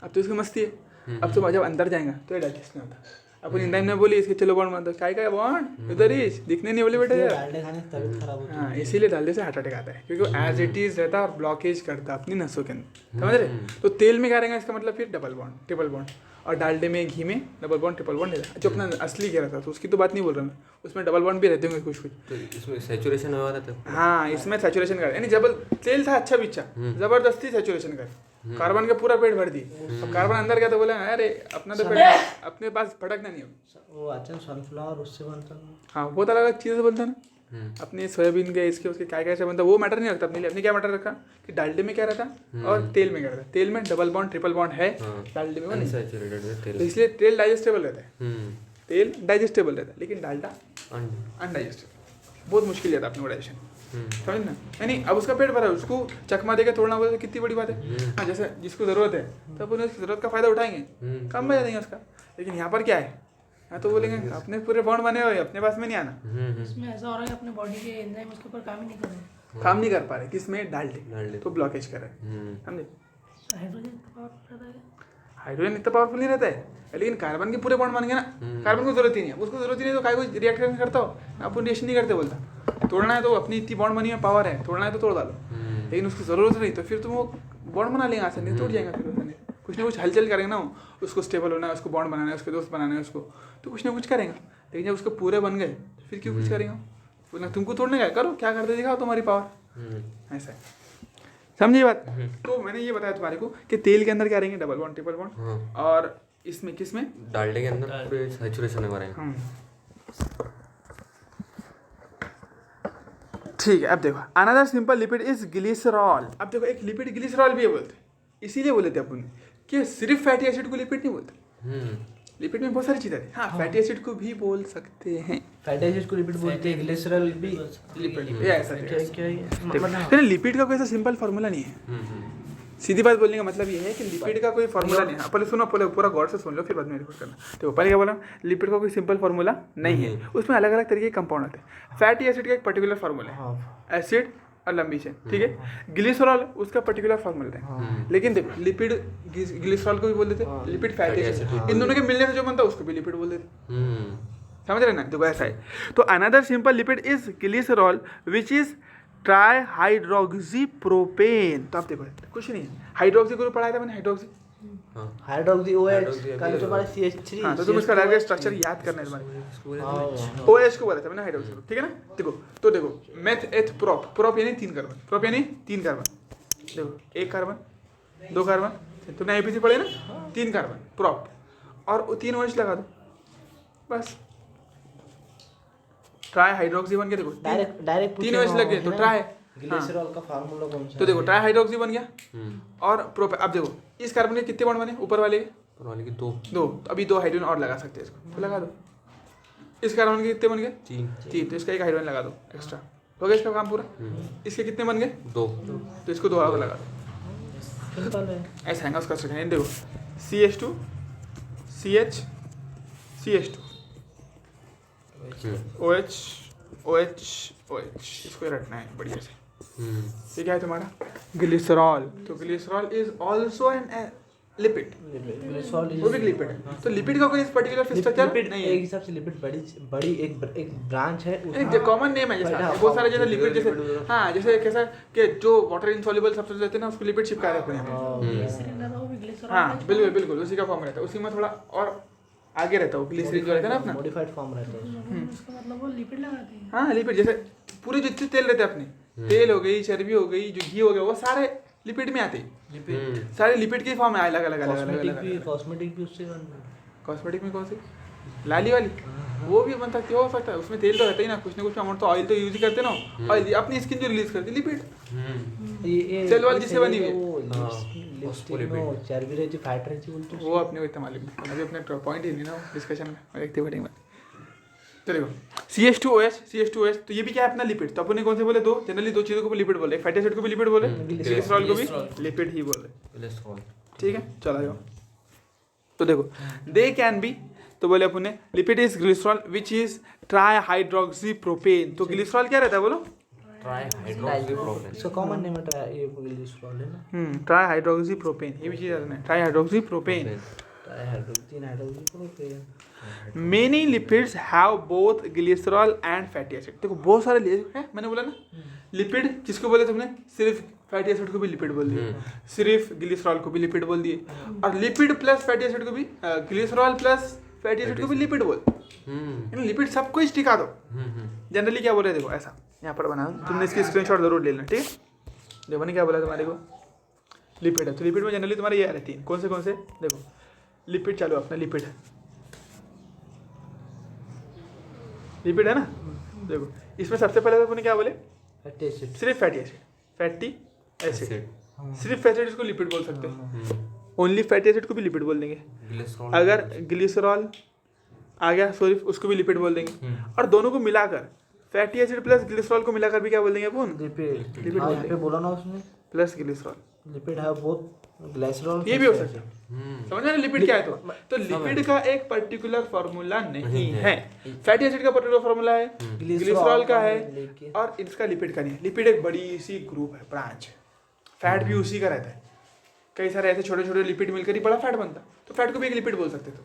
अब तो इसकी मस्ती है। अब तो जब अंदर जाएगा तो ये डाइजेस्ट नहीं होता। अपन एंजाइम ने बोली इसके चलो बॉन्ड बना दो, क्या है बॉन्ड इधर ही दिखने नहीं बोले बेटे यार, डालडा खाने से तबीयत खराब होती है। हाँ इसीलिए डालडे से हार्ट अटैक आता है, क्योंकि एज इट इज रहता है और ब्लॉकेज करता है अपनी नसों के अंदर, समझ रहे। तो तेल में क्या रहेगा इसका मतलब, फिर डबल बॉन्ड ट्रिपल बॉन्ड, और डालडे में घी में डबल बॉन्ड ट्रिपल बॉन्ड रहता है। जो अपना असली घी रहता है तो उसकी तो बात नहीं बोल रहा मैं, उसमें डबल बॉन्ड भी रहते होंगे कुछ कुछ। तो इसमें सैचुरेशन हुआ रहता है। हाँ इसमें सैचुरेशन कर, यानी जब तेल था अच्छा बिच्छा, जबरदस्ती सैचुरेशन कर, कार्बन का पूरा पेट भर दी। अब कार्बन अंदर गया तो बोला अरे अपना तो पेट अपने पास भटकना नहीं हो, वो अच्छा सनफ्लावर उससे बनता है। हाँ बहुत अलग अलग चीज़ें बनता है ना, अपने सोयाबीन के इसके उसके क्या कैसे बनता है वो मैटर नहीं रखता अपने लिए। अपने क्या मैटर रखा कि डालडे में क्या रहता और तेल में क्या रहता। तेल में डबल बॉन्ड ट्रिपल बॉन्ड है, डालडे में नहीं, तो इसलिए तेल डाइजेस्टेबल रहता है, तेल डाइजेस्टेबल रहता है, लेकिन डालडा अनडाइजेस्टेबल, बहुत मुश्किल जाता है अपने को डाइजेशन, समझ ना। यानी अब उसका पेट भरा है, उसको चकमा देकर तोड़ना बोले तो कितनी बड़ी बात है। हाँ जैसे जिसको ज़रूरत है तो अपन उसकी ज़रूरत का फ़ायदा उठाएंगे, कम बजा देंगे उसका। लेकिन यहाँ पर क्या है, यहाँ तो बोलेंगे अपने पूरे बॉन्ड बने हुए अपने पास में नहीं आना। इसमें ऐसा हो रहा है कि अपने बॉडी के एंजाइम उसके ऊपर काम ही नहीं कर रहे, काम नहीं कर पा रहे, किसमें, डालडे, तो ब्लॉकेज कर रहे हैं, समझे। हाइड्रोजन पावरफुल रहता है, हाइड्रोजन इतना पावरफुल नहीं रहता है, लेकिन कार्बन के पूरे बॉन्ड बन गए ना, कार्बन को जरूरत ही नहीं है, उसको जरूरत ही नहीं, तो काय को रिएक्शन करता हो, अपन रिएक्शन नहीं करते बोलता। तोड़ना है तो अपनी इतनी बॉन्ड बनी है, पावर है, तोड़ना है तो तोड़ डालो, लेकिन उसकी जरूरत नहीं तो फिर तुम वो बॉन्ड बना लेंगे आसानी से, टूट जाएगा। फिर कुछ ना कुछ हलचल करेंगे ना, उसको स्टेबल होना है, उसको बॉन्ड बनाना है, उसके दोस्त बनाना है उसको, तो कुछ ना कुछ करेंगे। लेकिन जब उसको पूरे बन गए तो फिर क्यों कुछ करेंगे, बोलना तुमको तोड़ने का करो, क्या करते दिखाओ तुम्हारी पावर, ऐसा है, समझिए बात। तो मैंने ये बताया तुम्हारे को कि तेल के अंदर क्या रहेंगे, डबल बॉन्ड ट्रिपल बॉन्ड, और इसमें किसमें, डालडे के अंदर पूरे सैचुरेशन हो रहे हैं। ठीक है, अब देखो another simple lipid is glycerol. अब देखो एक लिपिड ग्लिसरॉल भी है बोलते, इसीलिए बोले थे अपन कि सिर्फ फैटी एसिड को लिपिड नहीं बोलते, लिपिड में बहुत सारी चीज़ें हैं। हाँ फैटी एसिड को भी बोल सकते हैं, फैटी एसिड को लिपिड बोलते हैं, ग्लिसरॉल भी लिपिड, ये ऐसा क्या है। लिपिड का कोई ऐसा सिंपल फार्मूला नहीं है, सीधी बात बोलने का मतलब ये है कि लिपिड का कोई फार्मूला नहीं है। पहले सुनो, पहले पूरा गौर से सुन लो फिर बाद में रिकॉर्ड करना। तो पहले क्या बोला, लिपिड का कोई सिंपल फार्मूला नहीं है, उसमें अलग अलग तरीके के कंपाउंड होते हैं। फैटी एसिड का एक पर्टिकुलर फार्मूला है, एसिड और लंबी चेन, ठीक है। ग्लिसरॉल उसका पर्टिकुलर फार्मूला है, लेकिन देखो लिपिड ग्लिसरॉल को भी बोल देते, लिपिड फैटी एसिड, इन दोनों के मिलने से जो बनता है उसको भी लिपिड बोल देते, समझ रहे ना। देखो ऐसा है, तो another simple lipid is glycerol which is tri hydroxy propane. तो आप देखो कुछ नहीं है, हाइड्रोक्सी ग्रुप पढ़ाया था मैंने, हाइड्रोक्सी OH का जो हमारा CH3। हाँ तो तुम इसका डायरेक्ट स्ट्रक्चर याद करना है तुम्हारे, OH को बोला था मैंने हाइड्रोक्सी ग्रुप, ठीक है ना। देखो तो देखो मेथ एथ प्रोप, प्रोप यानी 3 कार्बन, प्रोप यानी 3 कार्बन, देखो 1 कार्बन 2 कार्बन, तुमने IPC पढ़े ना, 3 कार्बन प्रोप, और 3 OH लगा दो बस, ट्राई हाइड्रोक्सी बन गया। देखो डायरेक्ट 3 OH लग गए तो ट्राई, ग्लिसरॉल का फार्मूला कौन सा, तो देखो ट्राई हाइड्रोक्सी बन गया और प्रोप। अब देखो इस कार्बन के कितने बॉन्ड बने, ऊपर वाले के प्रणाली की दो दो, तो अभी 2 हाइड्रोजन और लगा सकते हैं इसको, तो लगा दो। इस कार्बन के कितने बन गए? 3, तो इसका 1 हाइड्रोजन लगा दो एक्स्ट्रा, हो गया इसका काम पूरा। इसके कितने बन गए? 2, तो इसको 2 और लगा दो। सिंपल है। ऐसा है उसका स्ट्रक्चर, देखो CH2 CH CH2 OH OH OH, इसको रटना है बढ़िया से। ये क्या है तुम्हारा? ग्लिसरॉल। तो glycerol is also an lipid, वो भी लिपिड है। तो लिपिड का कोई पर्टिकुलर स्ट्रक्चर नहीं है, एक हिसाब से लिपिड बड़ी एक ब्रांच है, एक कॉमन नेम है। जैसे बहुत सारे जैसे लिपिड, जैसे हाँ जैसे कैसा कि जो वाटर इनसॉल्युबल सब्सटेंस रहते हैं ना, उसको लिपिड चिपका रहते हैं। ग्लिसरीन रहता है वो भी ग्लिसरॉल हाँ है। बिल्कुल बिल्कुल, उसी का फॉर्म रहता है, उसी में थोड़ा और आगे रहता है वो ग्लिसरीन जो रहता है ना अपना। मॉडिफाइड फॉर्म रहता है। उसका मतलब वो लिपिड लगाते हैं। हाँ लिपिड, जैसे पूरे जितने तेल रहते हैं अपने, तेल हो गई, चर्बी हो गई, जो घी हो गया, वो सारे लिपिड में आते हैं। सारे लिपिड के फॉर्म में अलग अलग अलग अलग। कॉस्मेटिक भी उससे बन रहा है। कॉस्मेटिक में कौन सी? लाली वाली, वो भी बन सकती है, हो सकता है। उसमें तेल तो रहता ही ना, कुछ ना कुछ अमाउंट तो ऑयल तो यूज ही करते ना। ऑयल अपनी स्किन जो रिलीज करती है लिपिड। ये सेल वॉल जिससे बनी हुई है, वो लिपस्टिक में वो चर्बी रहती, फैट रहती बोलते हैं। वो अपने को इतना मालूम नहीं, अभी अपने पॉइंट ही नहीं ना डिस्कशन में, देखते बैठेंगे। तो देखो CH2OH, तो ये भी क्या है अपना लिपिड। तो अपने कौन से बोले? 2, जनरली 2 चीज़ों को भी लिपिड बोले, फैटी एसिड को भी लिपिड बोले, ग्लिसरॉल को भी लिपिड ही बोले। ठीक है, चला जाओ। तो देखो दे कैन बी, तो बोले अपने lipid is glycerol which is trihydroxy propane. तो ग्लिसरॉल क्या रहता है बोलो? इसका कॉमन नेम है ये ग्लिसरॉल है ना। ट्राईहाइड्रोक्सी प्रोपेन, ये भी चीज़ है, ट्राईहाइड्रोक्सी propane. Many lipids have both glycerol and fatty acid। देखो बहुत सारे है, मैंने बोला ना लिपिड किसको बोले तुमने? सिर्फ फैटी एसिड को भी लिपिड बोल दिए, सिर्फ ग्लिसरॉल को भी लिपिड बोल दिए, और लिपिड प्लस फैटी एसिड को भी, ग्लिसरॉल प्लस फैटी एसिड को भी लिपिड बोल। लिपिड सबको ही टिका दो। जनरली क्या बोल रहे देखो, ऐसा यहाँ पर बना, तुमने इसकी स्क्रीनशॉट जरूर ले लेना, ठीक है। देखो मैंने क्या बोला तुम्हारे को, लिपिड है, तो लिपिड में जनरली तुम्हारे ये रहती है, कौन से देखो लिपिड चालू अपना लिपिड है, लिपिड है ना। देखो इसमें सबसे पहले तो अपने क्या बोले? फैटी एसिड, सिर्फ फैटी एसिड, फैटी एसिड, सिर्फ फैटी एसिड को लिपिड बोल सकते हैं। ओनली फैटी एसिड को भी लिपिड बोल देंगे। अगर ग्लिसरॉल आ गया सिर्फ, उसको भी लिपिड बोल देंगे। और दोनों को मिलाकर फैटी एसिड प्लस ग्लिसरॉल को मिलाकर भी क्या बोल देंगे अपन? लिपिड। लिपिड बोल देंगे, बोला ना उसने, प्लस ग्लिसरॉल। लिपिड है बोथ ग्लिसरॉल, ये भी हो सकता है। समझ रहे लिपिड क्या है? तो लिपिड का एक पर्टिकुलर फॉर्मूला नहीं है। फैटी एसिड का पर्टिकुलर फॉर्मूला है, ग्लिसरॉल का है, और इसका लिपिड का नहीं है। लिपिड एक बड़ी सी ग्रुप है, ब्रांच है। फैट भी उसी का रहता है, कई सारे ऐसे छोटे छोटे लिपिड मिलकर ही बड़ा फैट बनता है। तो फैट को भी एक लिपिड बोल सकते तो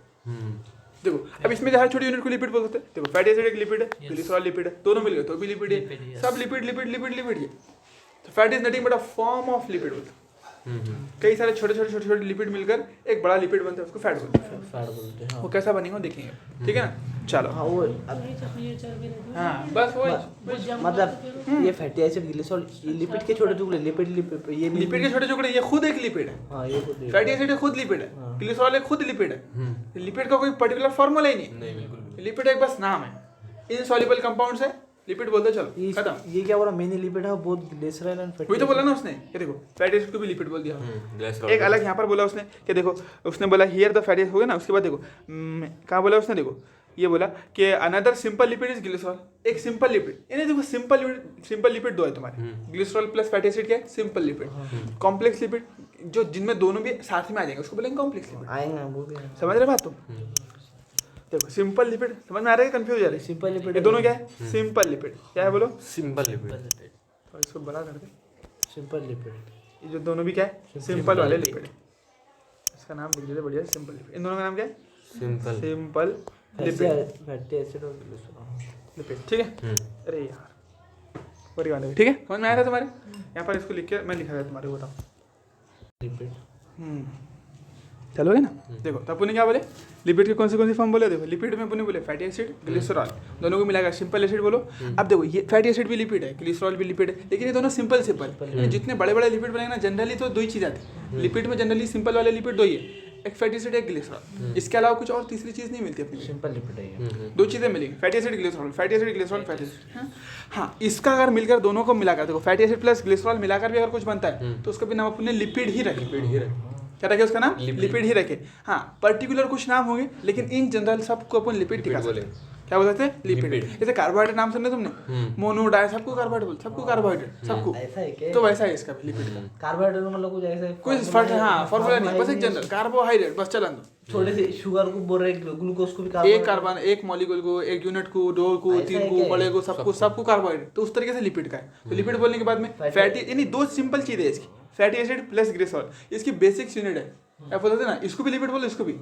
देखो, अब इसमें हर छोटी यूनिट को लिपिड बोल सकते हैं। देखो फैटी एसिड एक लिपिड है, ग्लिसरॉल लिपिड है, दोनों मिल गए तो भी लिपिड है। सब लिपिड लिपिड लिपिड लिपिड है। तो fat is nothing but a form of lipid बोलते हैं। कई सारे छोटे छोटे लिपिड मिलकर एक बड़ा लिपिड बनता है, उसको फैट बोलते हैं। वो कैसा बनेगा देखेंगे, ठीक है ना। चलो हाँ वो ये चर्बी रहती है। हाँ बस वही मतलब ये फैटी एसिड ग्लिसरॉल ये लिपिड के छोटे टुकड़े, लिपिड ये लिपिड के छोटे टुकड़े, ये खुद एक लिपिड है। हाँ ये खुद फैटी एसिड खुद लिपिड है, ग्लिसरॉल एक खुद लिपिड है। लिपिड का कोई पर्टिकुलर फॉर्मूला ही नहीं, लिपिड एक बस नाम है। इनसॉल्युबल कंपाउंड्स है, लिपिड बोलते चलो खत्म। ये क्या बोला? मेनी लिपिड है बोथ ग्लिसरॉल एंड फैटी। वही तो बोला ना उसने, ये देखो फैटी एसिड को भी लिपिड बोल दिया। एक अलग यहाँ पर बोला उसने कि देखो, उसने बोला हियर द फैटी एसिड हो गया ना, उसके बाद देखो कहाँ बोला उसने, देखो ये बोला कि another simple lipid is glycerol. एक सिंपल लिपिड, यानी देखो सिंपल लिपिड दो है तुम्हारे, ग्लिसरॉल प्लस फैटी एसिड क्या है? Simple lipid. कॉम्प्लेक्स लिपिड जो जिनमें दोनों भी साथ में आ जाएंगे उसको बोलेंगे कॉम्प्लेक्स लिपिड। आएंगे वो भी समझ रहे बात तुम? देखो सिंपल लिपिड समझ में आ रहा है, कंफ्यूज आ रहा है? सिंपल लिपिड ये दोनों क्या है? Simple lipid. क्या है बोलो? Simple lipid. तो इसको बड़ा कर दे, सिंपल लिपिड। ये जो दोनों भी क्या है? सिंपल वाले लिपिड। इसका नाम लिख दीजिए बढ़िया, सिंपल लिपिड। इन दोनों का नाम क्या है? सिंपल लिपिड, फैटी एसिड और ग्लिसरॉल लिपिड, ठीक है। अरे यार वही वाले, ठीक है, समझ में आया था तुम्हारे? यहाँ पर इसको लिख के मैं लिखा था तुम्हारे को, बताओ लिपिड। चलोगे ना। देखो तो अपन ने क्या बोले, लिपिड के कौन सी फॉर्म बोले? देखो लिपिड में अपन बोले फैटी एसिड ग्लिसरॉल, दोनों को मिलाकर सिंपल एसिड बोलो। अब देखो ये फैटी एसिड भी लिपिड है, ग्लिसरॉल भी लिपिड है, लेकिन ये दोनों सिंपल जितने बड़े बड़े लिपिड बनेंगे ना, जनरली तो दो ही चीज़ आती है लिपिड में। जनरली सिंपल वाले लिपिड दो ही है, एक फैटी एसिड एक ग्लिसरॉल। इसके अलावा कुछ और तीसरी चीज़ नहीं मिलती अपनी। सिंपल लिपिड है, दो चीज़ें मिलेंगी, fatty acid glycerol, fatty acid glycerol, fatty acid. हाँ इसका अगर मिलकर दोनों को मिलाकर देखो, फैटी एसिड प्लस ग्लिसरॉल मिलाकर भी अगर कुछ बनता है तो उसका भी नाम अपने लिपिड ही रखें। क्या रखे उसका नाम? लिपिड। लिपिड ही रखे। हाँ, पर्टिकुलर कुछ नाम होंगे लेकिन इन जनरल सबको अपन लिपिड दिखा सकते हैं। क्या बोल सकते हैं? लिपिड। लिपिड। जैसे कार्बोहाइड्रेट नाम सुने तुमने, मोनो डाई, सबको कार्बोहाइड्रेट बोलते, सबको कार्बोहाइड्रेट, सबको। ऐसा है क्या? तो वैसा है इसका भी लिपिड का कार्बोहाइड्रेट मतलब कुछ ऐसे कोई फर्क, हाँ फॉर्मूला नहीं, बस एक जनरल कार्बोहाइड्रेट, बस चलन दो। छोटे से शुगर को बोल रहे हैं, ग्लूकोज को भी एक कार्बन, एक मॉलिक्यूल को, एक यूनिट को, 2 को, 3 को, बड़े को, सबको कार्बोहाइड्रेट। तो उस तरीके से लिपिड का है। तो लिपिड बोलने के बाद में फैटी, यानी 2 सिंपल चीजें इसकी, फैटी एसिड प्लस ग्लिसरॉल, इसकी बेसिक यूनिट है। आप बोलते ना, इसको भी लिपिड बोलो, इसको भी,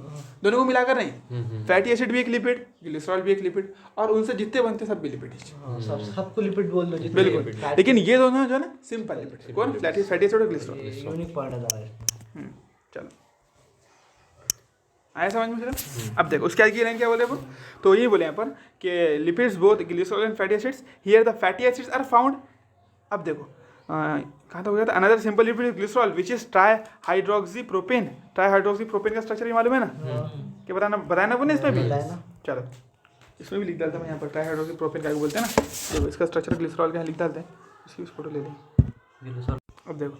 दोनों को मिलाकर नहीं। फैटी एसिड भी एक लिपिड, ग्लिसरॉल भी एक लिपिड, और उनसे जितने बनते सब भी लिपिड ही। सबको लिपिड बोल दो जितने बिल्कुल, लेकिन ये दोनों जो है ना सिंपल लिपिड। कौन? फैटी एसिड और ग्लिसरॉल। यूनिक पॉइंट है दवाई। चलो आया समझ में चलो। अब देखो उसके आगे की लाइन क्या बोले अपन, तो ये बोले यहाँ पर कि lipids both glycerol and fatty acids, here the fatty acids are found. अब देखो कहाँ तक हो गया था, another simple lipid glycerol which is tri hydroxy propane. Tri hydroxy propane का स्ट्रक्चर ही मालूम है ना? क्या बताया ना बोले इसमें भी? चलो इसमें भी लिख डालता मैं यहाँ पर, ट्राई हाइड्रोक्सी प्रोपेन का बोलते हैं ना। देखो इसका स्ट्रक्चर ग्लिसरॉल का लिख डालते हैं, इसकी फोटो ले लें। अब देखो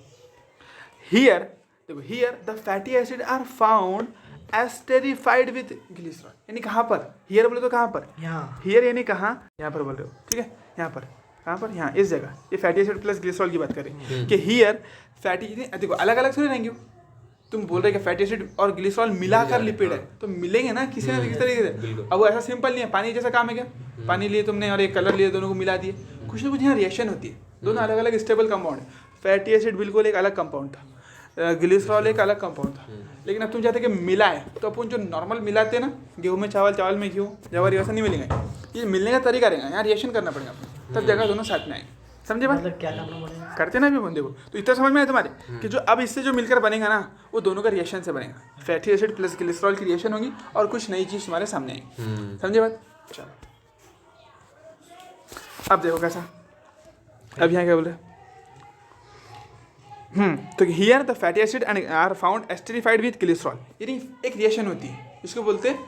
हियर, देखो here the fatty acid are found esterified with glycerol. यानी कहाँ पर? हियर बोले तो कहाँ पर? यहाँ। हियर यानी कहाँ? यहाँ पर बोल रहे हो, ठीक है? यहाँ पर, कहाँ पर? यहाँ इस जगह। ये फैटी एसिड प्लस ग्लिसरॉल की बात करें कि हियर फैटी, देखो अलग अलग थोड़ी रहेंगे। तुम बोल रहे कि फैटी एसिड और ग्लिसरॉल मिलाकर लिपिड है, तो मिलेंगे ना किसी ना किसी तरीके से। अब वो ऐसा सिंपल नहीं है, पानी जैसा काम है क्या? पानी लिए तुमने और एक कलर लिए, दोनों को मिला दिए, कुछ ना कुछ यहाँ रिएक्शन होती है। दोनों अलग अलग स्टेबल कंपाउंड है। फैटी एसिड बिल्कुल एक अलग कंपाउंड था, ग्लिसरॉल एक अलग कंपाउंड था। लेकिन अब तुम चाहते कि मिलाए, तो अपन जो नॉर्मल मिलाते हैं ना, गेहूं में चावल, चावल में गेहूं, जवारी, वैसा नहीं मिलेंगे। ये मिलने का तरीका रहेगा, यहाँ रिएक्शन करना पड़ेगा, तब जगह दोनों साथ में आएंगे। समझे बात? मतलब क्या करना पड़ेगा? करते ना अभी बंदे को, तो इतना समझ में आया तुम्हारे कि जो अब इससे जो मिलकर बनेगा ना, वो दोनों का रिएक्शन से बनेगा। फैटी एसिड प्लस ग्लिसरॉल की रिएक्शन होगी और कुछ नई चीज तुम्हारे सामने आएगी। समझे बात? चलो अब देखो कैसा, अब यहाँ क्या बोल रहे, तो here the fatty acid and are found esterified with glycerol. यानी एक रिएक्शन होती है, इसको बोलते हैं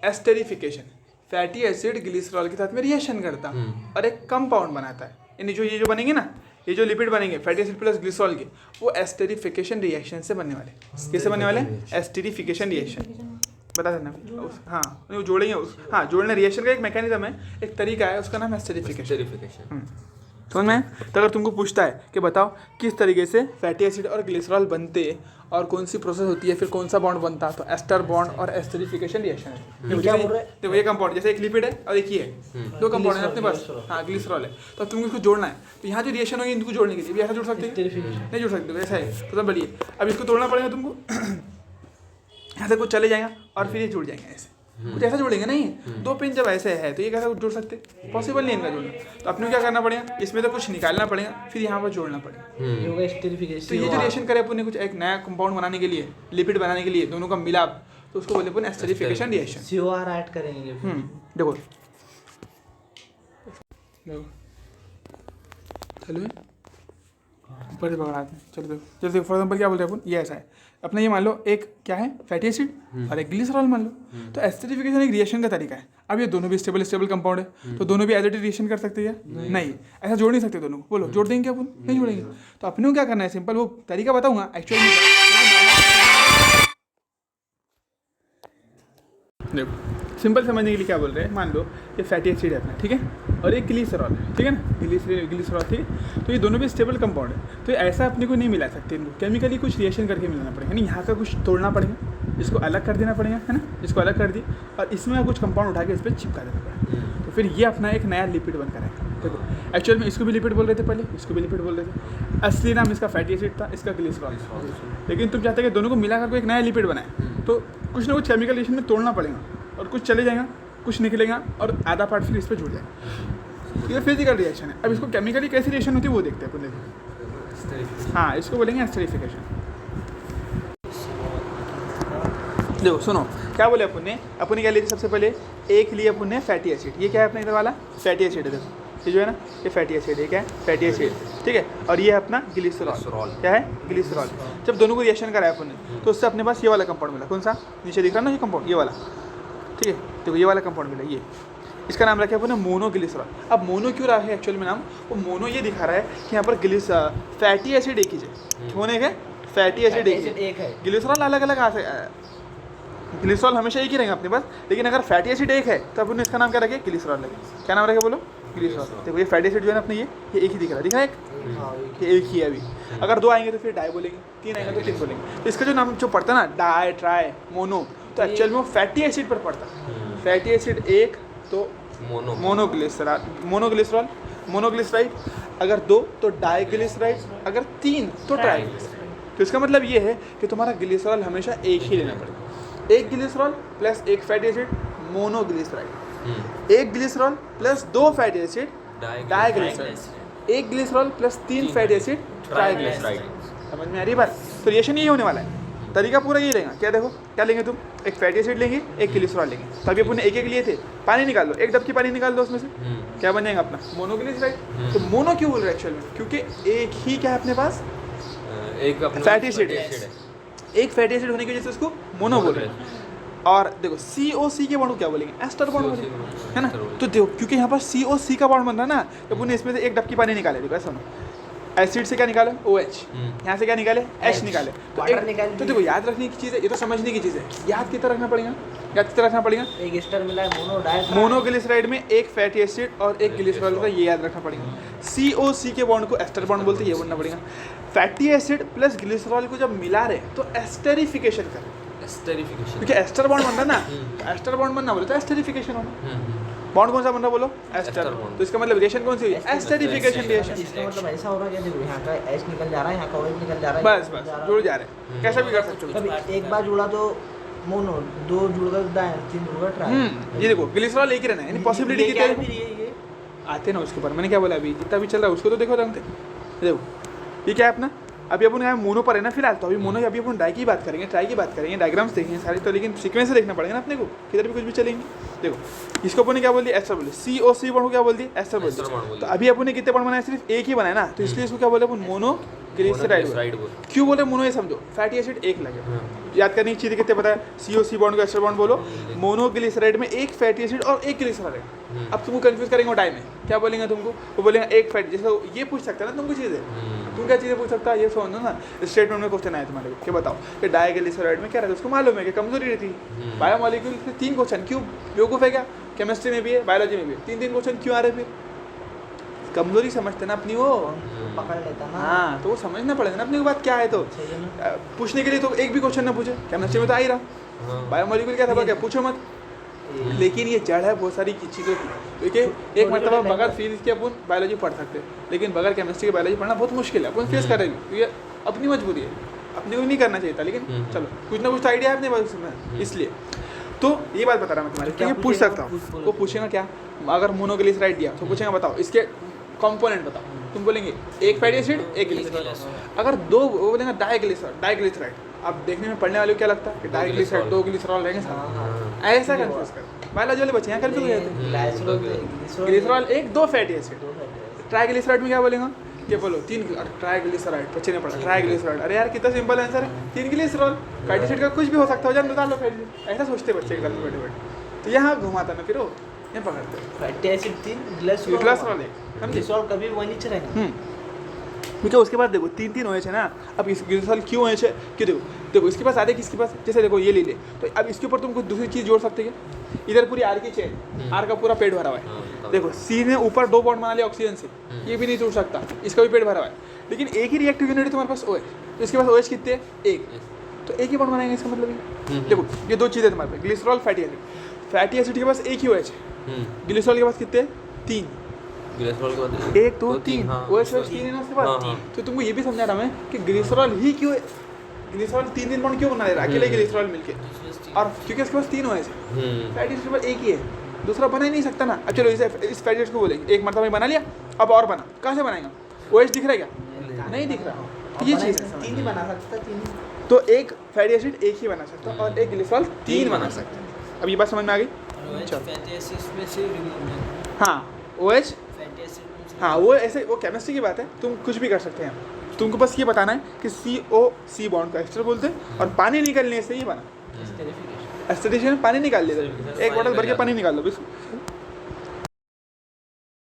एस्टेरिफिकेशन। फैटी एसिड ग्लिसरॉल के साथ में रिएक्शन करता और एक कंपाउंड बनाता है। यानी जो ये जो बनेंगे ना, ये जो लिपिड बनेंगे फैटी एसिड प्लस ग्लिसरॉल के, वो एस्टेरिफिकेशन रिएक्शन से बनने वाले। किससे बनने वाले? Esterification reaction. बता देना हाँ, वो जोड़ेंगे हाँ, जोड़ने रिएक्शन का एक मैकेनिज्म है, एक तरीका है, उसका नाम है एस्टेरिफिकेशन। समझ में? तो अगर तुमको पूछता है कि बताओ किस तरीके से फैटी एसिड और ग्लिसरॉल बनते और कौन सी प्रोसेस होती है, फिर कौन सा बॉन्ड बनता, तो एस्टर बॉन्ड और एस्टेरिफिकेशन रिएक्शन है। देखो ये कंपाउंड, जैसे एक लिपिड है और एक ये है, 2 कंपाउंड है अपने पास। हाँ, ग्लिसरॉल है, तो तुमको इसको जोड़ना है, तो यहाँ जो रिएक्शन होगी इनको जोड़ने के लिए भी ऐसा जोड़ सकते हैं, नहीं जोड़ सकते, ऐसा है। तो बढ़िए, अब इसको तोड़ना पड़ेगा तुमको। यहाँ से कुछ चले जाएगा और फिर ये जुड़ जाएंगे, ऐसे कुछ ऐसा जोड़ेंगे नहीं। 2 पिन जब ऐसे है तो ये कैसा जुड़ सकते? पॉसिबल नहीं इनका जोड़ना। तो अपने को क्या करना पड़ेगा, इसमें तो कुछ निकालना पड़ेगा, फिर यहाँ पर जोड़ना पड़ेगा। तो ये जो रिएक्शन करे अपन ने कुछ एक नया कंपाउंड बनाने के लिए, लिपिड बनाने के लिए, दोनों का मिलाप, तो उसको बोले अपन एस्टेरिफिकेशन रिएक्शन। COR ऐड करेंगे। देखो चलो ऊपर से पकड़ाते हैं। चलो देखो, जैसे फॉर एग्जाम्पल क्या बोलते हैं अपन, ये ऐसा है अपना, ये मान लो एक क्या है फैटी एसिड और एक ग्लिसरॉल मान लो। तो एस्टेरिफिकेशन एक रिएक्शन का तरीका है। अब ये दोनों भी स्टेबल कंपाउंड है, तो दोनों भी एज इट इज रिएक्शन कर सकते हैं? नहीं, ऐसा जोड़ नहीं सकते दोनों को। बोलो जोड़ देंगे क्या अपन? नहीं जोड़ेंगे। तो अपने को क्या करना है, सिंपल वो तरीका बताऊंगा एक्चुअली। देखो सिंपल समझने के लिए क्या बोल रहे हैं, मान लो ये फैटी एसिड है अपना, ठीक है, और एक ग्लिसरॉल है, ठीक है ना, ग्लिसरॉल, ठीक है। तो ये दोनों भी स्टेबल कंपाउंड है, तो ऐसा अपने को नहीं मिला सकते इनको, केमिकली कुछ रिएक्शन करके मिलाना पड़ेगा। यानी यहाँ का कुछ तोड़ना पड़ेगा, इसको अलग कर देना पड़ेगा, है ना, इसको अलग कर दिए और इसमें कुछ कंपाउंड उठा के इस पर चिपका देना पड़ेगा, तो फिर ये अपना एक नया लिपिड बनकर आएगा। देखो एक्चुअल में इसको भी लिपिड बोल रहे थे पहले, इसको भी लिपिड बोल रहे थे। असली नाम इसका फैटी एसिड था, इसका ग्लिसरॉल। लेकिन तुम चाहते कि दोनों को मिलाकर कोई एक नया लिपिड बनाए, तो कुछ ना कुछ केमिकल रिएक्शन में तोड़ना पड़ेगा और कुछ चले जाएगा, कुछ निकलेगा और आधा पार्ट फिर इस पर जुड़ जाएगा। ये फिजिकल रिएक्शन है। अब इसको केमिकली कैसी रिएक्शन होती है वो देखते हैं अपन। देखो हाँ, इसको बोलेंगे एस्टेरिफिकेशन। देखो सुनो क्या बोले अपन ने क्या लिया सबसे पहले, एक लिए अपन ने फैटी एसिड। ये क्या है अपना इधर वाला फैटी एसिड है, देखो ये जो है ना, ये फैटी एसिड है, क्या है फैटी एसिड, ठीक है। और ये है अपना ग्लिसरॉल, क्या है ग्लिसरॉल। जब दोनों को रिएक्शन कराया अपन ने, तो उससे अपने पास ये वाला कंपाउंड मिला। कौन सा? नीचे दिख रहा ना ये कंपाउंड, ये वाला, ठीक है। देखो ये वाला कंपाउंड मिला, ये इसका नाम रखा है अपन ने मोनोग्लिसरॉल। अब मोनो क्यों रहा है एक्चुअल में नाम, वो मोनो ये दिखा रहा है कि यहाँ पर फैटी एसिड एक ही है, होने के फैटी एसिड एक एसिड है। एक है। ग्लिसरॉल अलग अलग आ सकता, ग्लिसरॉल हमेशा एक ही रहेगा अपने पास, लेकिन अगर फैटी एसिड एक है तो अपन इसका नाम क्या रखे, ग्लिसरॉल रखे। क्या नाम रखे बोलो, ग्लिसरॉल। देखो ये फैटी एसिड जो है ना अपने ये एक ही दिख रहा है, दिखा एक, हाँ, ये एक ही है अभी। अगर दो आएंगे तो फिर डाई बोलेंगे, तीन आएंगे तो तीन बोलेंगे। तो इसका जो नाम जो पड़ता है ना डाई ट्राई मोनो, तो एक्चुअल में वो फैटी एसिड पर पड़ता है। फैटी एसिड एक तो मोनोग्लिसरॉल, मोनोग्लिसराइड, अगर दो तो डाइग्लिसराइड, अगर तीन तो ट्राइग्लिसराइड। तो इसका मतलब ये है कि तुम्हारा ग्लिसरॉल हमेशा एक ही लेना पड़ेगा। एक ग्लिसरॉल प्लस एक फैटी एसिड मोनोग्लिसराइड, एक ग्लिसरॉल प्लस दो फैटी एसिड डाइग्लिसराइड, एक ग्लिसरॉल प्लस तीन फैटी एसिड ट्राइग्लिसराइड। समझ में आ रही बात? तो रिएक्शन यही होने वाला है, तरीका पूरा यही रहेगा। क्या देखो, क्या लेंगे तुम, एक फैटी एसिड लेंगे, एक ग्लिसरॉल लेंगे। तो अभी अपन एक एक लिए थे, पानी निकाल लो, एक डबकी पानी निकाल दो उसमें से, क्या बन जाएगा अपना मोनोग्लिसराइड। तो मोनो क्यों बोल रहे हैं एक्चुअल में, क्योंकि एक ही क्या है अपने पास, एक अपने फैटी एसिड है। एक फैटी एसिड होने की वजह से उसको मोनो बोल रहे हैं। और देखो COC के बॉन्ड को क्या बोलेंगे, एस्टर बॉन्ड बोलेंगे, है ना। तो देखो क्योंकि यहाँ पर COC का बॉन्ड बन रहा है ना, तो अपन इसमें से एक डबकी पानी निकाले। देखो ऐसा एसिड से क्या निकाले, OH, यहाँ से क्या निकाले, H निकाले। तो वाटर निकाल तो देखो याद रखने की चीज़ है, ये तो समझने की चीज़ है, याद कितना रखना पड़ेगा, याद कितना रखना पड़ेगा। एक एस्टर मिला है मोनो डाई मोनोग्लिसराइड में एक फैटी एसिड और एक ग्लिसरॉल होता है, ये याद रखना पड़ेगा। COC के बॉन्ड को एस्टर बॉन्ड बोलते हैं, ये बोलना पड़ेगा। फैटी एसिड प्लस ग्लिसरॉल को जब मिला रहे तो एस्टरिफिकेशन करें, क्योंकि एस्टर बॉन्ड बनना ना, एस्टर बॉन्ड बनना बोले तो एस्टरिफिकेशन होना। बॉन्ड कौन सा बनना बोलो, एस्टर। तो इसका मतलब रिएक्शन कौन सी हुई, एस्टरिफिकेशन रिएक्शन। इसका मतलब ऐसा हो रहा है कि देखो यहाँ का H निकल जा रहा है, यहाँ का OH निकल जा रहा है, बस बस जुड़ जा रहे हैं, कैसा भी कर सकते हो। कभी एक बार जुड़ा तो मोनो, दो जुड़कर डाई, तीन जुड़कर ट्राई। ये देखो ग्लिसरॉल एक ही रहना है, यानी पॉसिबिलिटी क्या है कितनी फिर ये आते ना उसके ऊपर। मैंने क्या बोला अभी, जितना भी चल रहा है उसको तो देखो ढंग से। देखो ये क्या है अपना, अभी अपन यहाँ मोनो पर है ना फिलहाल, तो अभी मोनो अभी अपन डाई की बात करेंगे, ट्राई की बात करेंगे, डायग्राम्स देखेंगे सारी, तो लेकिन सीक्वेंस से देखना पड़ेगा ना अपने को, किधर भी कुछ भी चलेंगे। देखो इसको अपन ने क्या बोल दिया, एस्टर बोले, COC बॉन्ड को क्या बोल दिया, एस्टर बोल दिया। तो अभी अपन ने कितने बॉन्ड बनाए, सिर्फ एक ही बनाया ना, तो इसलिए इसको क्या बोले अपन, मोनोग्लिसराइड। क्यों बोले मोनो, ये समझो, फैटी एसिड एक लगे, याद करने की चीज़ कितने पता है, COC बॉन्ड को एस्टर बॉन्ड बोलो, मोनोग्लिसराइड में एक फैटी एसिड और एक ग्लिसरॉल है। अब तुमको कंफ्यूज करेंगे टाइम में, क्या बोलेंगे तुमको, वो बोलेंगे एक फैटी, जैसे ये पूछ सकता है ना तुमको चीज़ें, तुम क्या चीज़ें पूछ सकता है, ये समझो ना। स्टेटमेंट में क्वेश्चन आया तुम्हारे को, क्या बताओ कि डाइग्लिसराइड में क्या रहता है, उसको मालूम है कि कमजोरी रहती है। बायोमॉलिक्यूल के 3 क्वेश्चन क्यों बेवकूफ़ है क्या, केमिस्ट्री में भी है, बायोलॉजी में भी है, 3 क्वेश्चन क्यों आ रहे फिर, कमजोरी समझते ना अपनी वो, पकड़ लेता ना। हाँ तो वो समझना पड़ेगा ना अपनी बात क्या है। तो सही है ना। पूछने के लिए तो एक भी क्वेश्चन ना पूछे, केमिस्ट्री में तो आ ही रहा, बायोमॉलिक्यूल क्या था क्या पूछो मत। लेकिन ये जड़ है बहुत सारी चीज़ों की, क्योंकि एक मतलब बगैर फिजिक्स के अपन बायोलॉजी पढ़ सकते हैं, लेकिन बगैर केमिस्ट्री की बायोलॉजी पढ़ना बहुत मुश्किल है, अपन फेस करेंगे, क्योंकि अपनी मजबूरी है, अपने को नहीं करना चाहिए था, लेकिन चलो कुछ ना कुछ तो आइडिया है अपने पास में, इसलिए तो ये बात बता रहा मैं तुम्हारे, क्या पूछ सकता हूँ। वो पूछेगा क्या, अगर मोनोग्लिसराइड दिया तो पूछेगा बताओ इसके कंपोनेंट बताओ, तुम बोलेंगे एक फैटी एसिड एक ग्लिसरॉल। अगर दो वो बोलेंगे डाइग्लिसराइड, अब देखने में पढ़ने वाले को क्या लगता है कि डाइग्लिसराइड 2 ग्लिसरॉल रहेंगे साथ, ऐसा कंफ्यूज कर बायोलॉजी वाले बच्चे यहाँ कंफ्यूज हो जाते हैं। ग्लिसरॉल एक, 2 फैटी एसिड, ट्राइग्लिसराइड में क्या बोलेगा, क्या बोलो 3 ट्राइग्लिसराइड, बच्चे ने पढ़ा ट्राइग्लिसराइड, अरे यार कितना सिंपल आंसर है, 3 ग्लिसरॉल, फैटी एसिड का कुछ भी हो सकता है, जान निकाल लो फैटी, ऐसा सोचते बच्चे घर में बैठे बैठे। तो यहाँ घुमाता ना फिर वो ये पकड़ते फैटी एसिड 3, ग्लिसरॉल ग्लिसरॉल एक, समझे। ग्लिसरॉल कभी वो नीचे रहेगा। क्योंकि उसके बाद देखो 3 OH है ना, अब इस ग्लिसरॉल क्यों OH है, क्यों देखो इसके पास आधे किसके पास, जैसे देखो ये ले ले, तो अब इसके ऊपर तुम कुछ दूसरी चीज़ जोड़ सकते हैं। इधर पूरी R की चेन, R का पूरा पेट भरा हुआ है, देखो C ने ऊपर 2 बॉन्ड बना लिया ऑक्सीजन से, ये भी नहीं जुड़ सकता, इसका भी पेट भरा हुआ है, लेकिन एक ही रिएक्टिव यूनिट तुम्हारे पास OH, तो इसके पास OH कितने हैं, एक, तो एक ही बॉन्ड बनाएंगे, इसका मतलब देखो ये 2 चीज़ें तुम्हारे पास, ग्लिसरॉल फैटी एसिड के पास एक ही OH है, ग्लिसरॉल के पास कितने 3, ग्लिसरॉल के बाद 1 2 3 OH 3 है ना उसके बाद। तो तुमको ये भी समझा रहा मैं कि ग्लिसरॉल ही क्यों, ग्लिसरॉल 3 बॉन्ड क्यों बना रहा है अकेले ग्लिसरॉल मिलके, और क्योंकि इसके पास 3 OH है, फैटी एसिड के पास एक ही है, दूसरा बना ही नहीं सकता ना। अब चलो इस फैटी एसिड को बोलेंगे एक मरतबा में बना लिया, अब और बना, कहाँ से बनाएगा, OH दिख रहा है क्या, नहीं दिख रहा, ये चीज़ है। 3 ही बना सकता है, 3 ही। तो एक फैटी एसिड एक ही बना सकता है और एक ग्लिसरॉल 3 बना सकता है। अब ये बात समझ में आ गई, चलो हाँ OH, हाँ वो ऐसे वो केमिस्ट्री की बात है, तुम कुछ भी कर सकते हैं, तुमको बस ये बताना है कि COC बॉन्ड का एस्टर बोलते हैं, और पानी निकलने से ही बना एस्टरेशन, पानी निकाल लेते, एक बॉटल भर के पानी निकाल लो,